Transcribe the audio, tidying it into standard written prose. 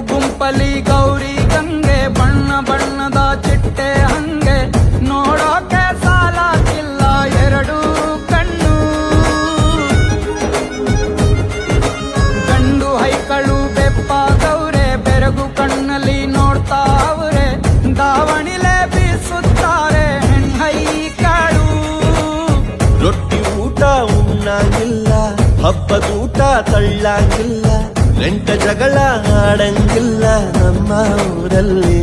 ಗುಂಪಲಿ ಗೌರಿ ಗಂಗೆ ಬಣ್ಣ ಬಣ್ಣದ ಚಿಟ್ಟೆ ಹಂಗೆ ನೋಡೋಕೆ ಸಾಲಾಗಿಲ್ಲ ಎರಡು ಕಣ್ಣು. ಗಂಡು ಹೈಕಳು ಬೆಪ್ಪಾಗವ್ರೆ ಬೆರಗು ಕಣ್ಣಲ್ಲಿ ನೋಡ್ತಾ ಅವ್ರೆ ದಾವಣಿಲೆ ಬೀಸುತ್ತಾರೆ ಹೆಣ್ಣೈಕಳು. ರೊಟ್ಟಿ ಊಟ ಉಣ್ಣಂಗಿಲ್ಲ, ಹಬ್ಬದೂಟ ತಳ್ಳಂಗಿಲ್ಲ, ನೆಂಟ ಜಗಳ ಆಡಂಗಿಲ್ಲ ನಮ್ಮ ಊರಲ್ಲಿ.